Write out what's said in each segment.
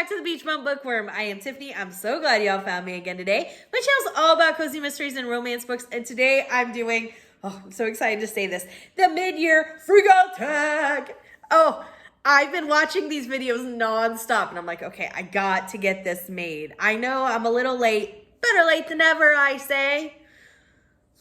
back to the Beach Bum Bookworm. I am Tiffany. I'm so glad y'all found me again today. My channel's all about cozy mysteries and romance books, and today I'm doing, I'm so excited to say this, the mid-year Freakout Tag. Oh, I've been watching these videos nonstop, and I'm like, okay, I got to get this made. I know I'm a little late. Better late than never, I say.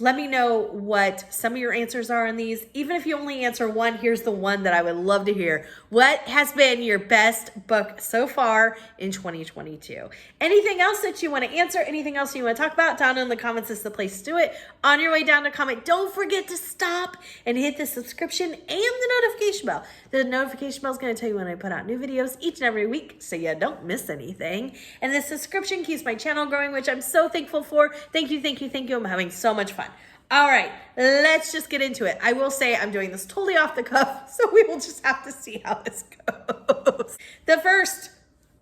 Let me know what some of your answers are on these. Even if you only answer one, here's the one that I would love to hear. What has been your best book so far in 2022? Anything else that you want to answer? Anything else you want to talk about? Down in the comments is the place to do it. On your way down to comment, don't forget to stop and hit the subscription and the notification bell. The notification bell is going to tell you when I put out new videos each and every week, so you don't miss anything. And the subscription keeps my channel growing, which I'm so thankful for. Thank you, thank you, thank you. I'm having so much fun. All right, let's just get into it. I will say I'm doing this totally off the cuff, so we will just have to see how this goes. The first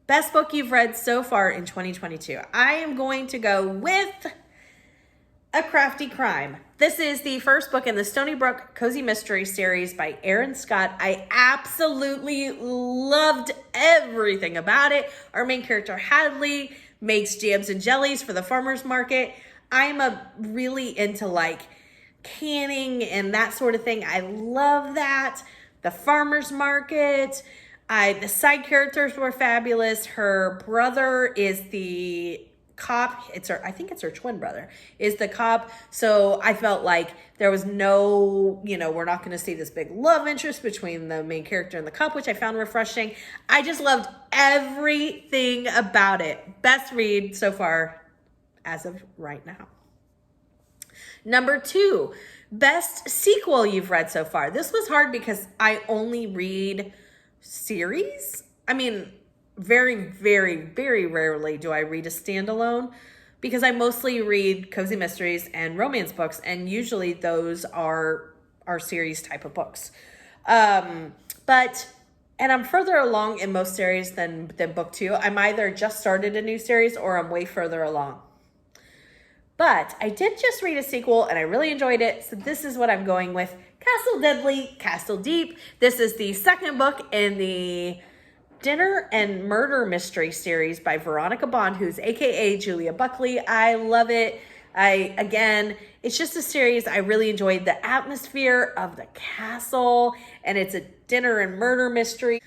best book you've read so far in 2022. I am going to go with A Crafty Crime. This is the first book in the Stony Brook Cozy Mystery series by Erin Scott. I absolutely loved everything about it. Our main character, Hadley, makes jams and jellies for the farmer's market. I'm really into like canning and that sort of thing. I love that. The farmer's market. The side characters were fabulous. Her brother is the cop. I think it's her twin brother is the cop. So I felt like there was no, we're not going to see this big love interest between the main character and the cop, which I found refreshing. I just loved everything about it. Best read so far as of right now. Number 2, best sequel you've read so far. This was hard because I only read series. I mean, very, very, very rarely do I read a standalone because I mostly read cozy mysteries and romance books, and usually those are series type of books. And I'm further along in most series than book 2. I'm either just started a new series or I'm way further along. But I did just read a sequel and I really enjoyed it. So this is what I'm going with. Castle Deadly, Castle Deep. This is the second book in the Dinner and Murder Mystery series by Veronica Bond, who's AKA Julia Buckley. I love it. Again, it's just a series. I really enjoyed the atmosphere of the castle, and it's a dinner and murder mystery.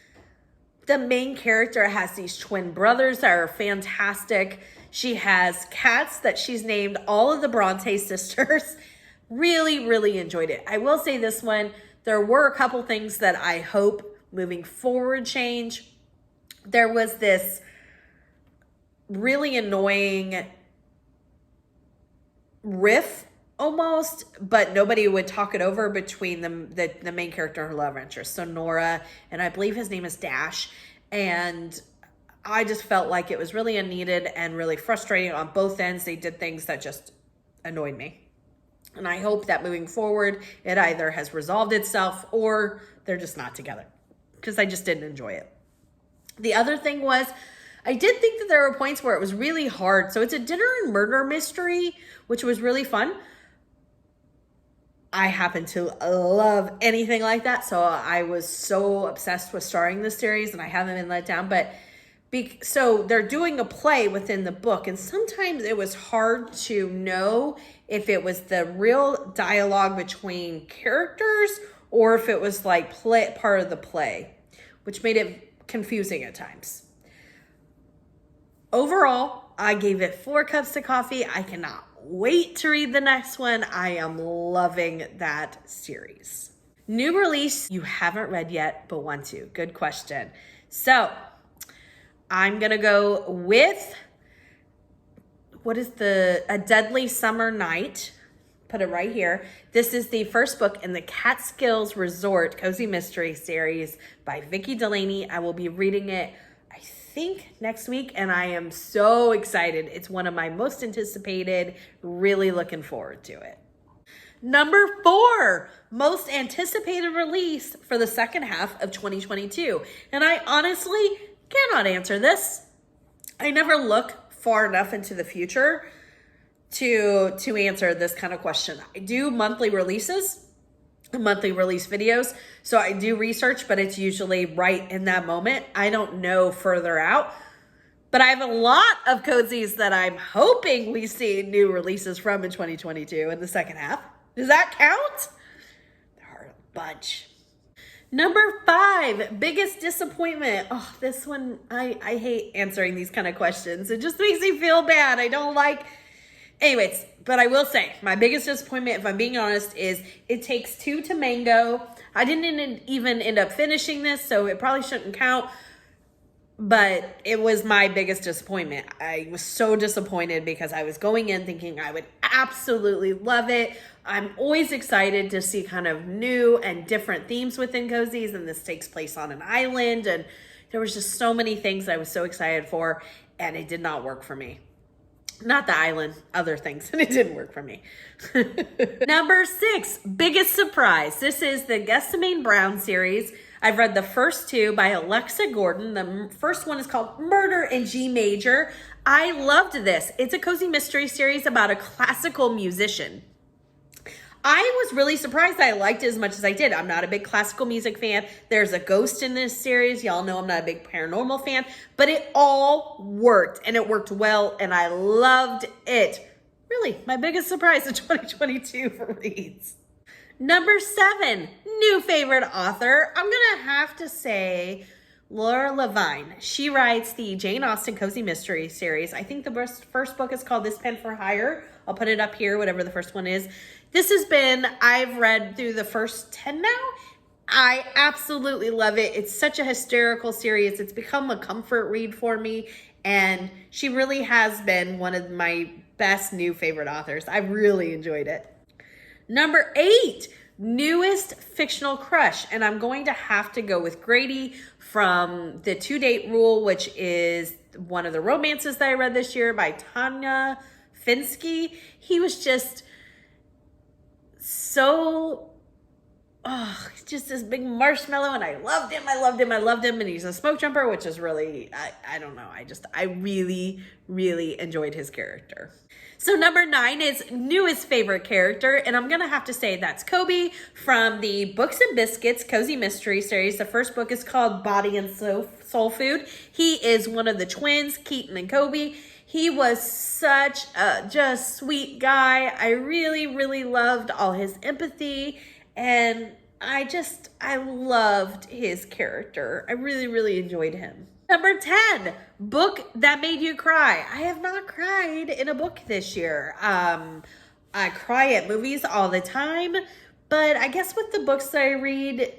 The main character has these twin brothers that are fantastic. She has cats that she's named all of the Bronte sisters. Really, really enjoyed it. I will say this one, there were a couple things that I hope moving forward change. There was this really annoying riff almost, but nobody would talk it over between the main character and her love interest. So Nora, and I believe his name is Dash, and I just felt like it was really unneeded and really frustrating on both ends. They did things that just annoyed me. And I hope that moving forward, it either has resolved itself or they're just not together, because I just didn't enjoy it. The other thing was, I did think that there were points where it was really hard. So it's a dinner and murder mystery, which was really fun. I happen to love anything like that. So I was so obsessed with starting this series and I haven't been let down. But so they're doing a play within the book, and sometimes it was hard to know if it was the real dialogue between characters or if it was like part of the play, which made it confusing at times. Overall, I gave it 4 cups of coffee. I cannot wait to read the next one. I am loving that series. New release you haven't read yet but want to. Good question. So I'm going to go with, A Deadly Summer Night. Put it right here. This is the first book in the Catskills Resort Cozy Mystery series by Vicki Delaney. I will be reading it, I think, next week, and I am so excited. It's one of my most anticipated. Really looking forward to it. Number 4, most anticipated release for the second half of 2022. And I honestly cannot answer this. I never look far enough into the future to answer this kind of question. I do monthly releases, monthly release videos, so I do research, but it's usually right in that moment. I don't know further out. But I have a lot of cozies that I'm hoping we see new releases from in 2022 in the second half. Does that count? There are a bunch. Number 5, biggest disappointment. Oh, this one, I hate answering these kind of questions. It just makes me feel bad. I don't like, anyways, but I will say my biggest disappointment, if I'm being honest, is It Takes Two to Mango. I didn't even end up finishing this, so it probably shouldn't count. But it was my biggest disappointment. I was so disappointed because I was going in thinking I would absolutely love it. I'm always excited to see kind of new and different themes within cozies, and this takes place on an island, and there was just so many things I was so excited for, and it did not work for me. Not the island, other things, and it didn't work for me. Number 6, biggest surprise. This is the Gethsemane Brown series. I've read the first 2 by Alexa Gordon. The first one is called Murder in G Major. I loved this. It's a cozy mystery series about a classical musician. I was really surprised I liked it as much as I did. I'm not a big classical music fan. There's a ghost in this series. Y'all know I'm not a big paranormal fan, but it all worked, and it worked well, and I loved it. Really, my biggest surprise in 2022 for reads. Number 7, new favorite author. I'm going to have to say Laura Levine. She writes the Jane Austen Cozy Mystery series. I think the first book is called This Pen for Hire. I'll put it up here, whatever the first one is. I've read through the first 10 now. I absolutely love it. It's such a hysterical series. It's become a comfort read for me. And she really has been one of my best new favorite authors. I really enjoyed it. Number 8, newest fictional crush. And I'm going to have to go with Grady from The 2-Date Rule, which is one of the romances that I read this year by TAWNA FENSKE. He was just so, just this big marshmallow, and I loved him, and he's a smoke jumper, which is really, I don't know, I really, really enjoyed his character. So number 9 is newest favorite character, and I'm gonna have to say that's Kobe from the Books and Biscuits Cozy Mystery series. The first book is called Body and Soul Food. He is one of the twins, Keaton and Kobe. He was such a just sweet guy. I really, really loved all his empathy, and I loved his character. I really, really enjoyed him. Number 10, book that made you cry. I have not cried in a book this year. I cry at movies all the time, but I guess with the books that I read,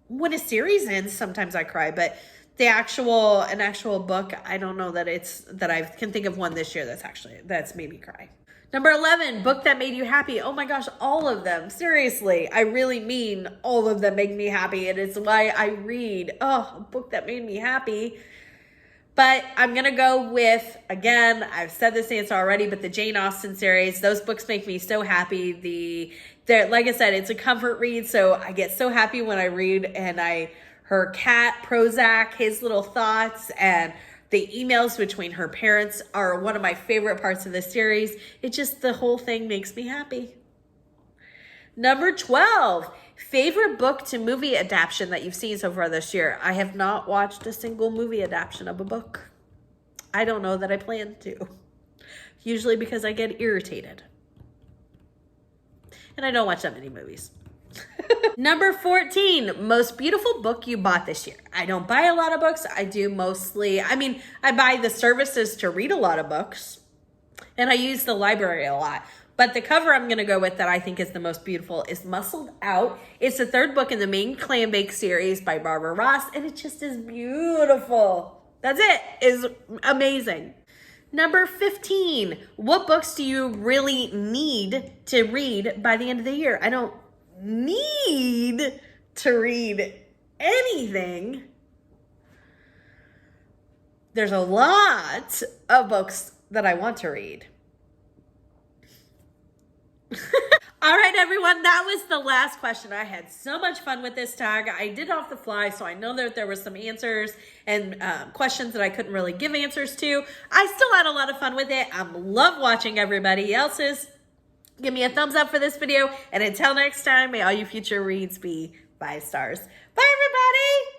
when a series ends, sometimes I cry, but an actual book, I don't know that I can think of one this year that's made me cry. Number 11, book that made you happy. Oh my gosh, all of them. Seriously, I really mean all of them make me happy, and it's why I read. A book that made me happy. But I'm going to go with, again, I've said this answer already, but the Jane Austen series. Those books make me so happy. Like I said, it's a comfort read, so I get so happy when I read, and her cat, Prozac, his little thoughts, and the emails between her parents are one of my favorite parts of the series. The whole thing makes me happy. Number 12, favorite book to movie adaptation that you've seen so far this year. I have not watched a single movie adaptation of a book. I don't know that I plan to. Usually because I get irritated. And I don't watch that many movies. Number 14, most beautiful book you bought this year. I don't buy a lot of books. I buy the services to read a lot of books, and I use the library a lot. But the cover I'm going to go with that I think is the most beautiful is Muscled Out. It's the 3rd book in the main Clam Bake series by Barbara Ross, and it just is beautiful. That's it. It's amazing. Number 15, what books do you really need to read by the end of the year? I don't need to read anything. There's a lot of books that I want to read. All right, everyone, that was the last question. I had so much fun with this tag. I did it off the fly, so I know that there were some answers and questions that I couldn't really give answers to. I still had a lot of fun with it. I love watching everybody else's. Give me a thumbs up for this video, and until next time, may all you future reads be 5 stars. Bye, everybody!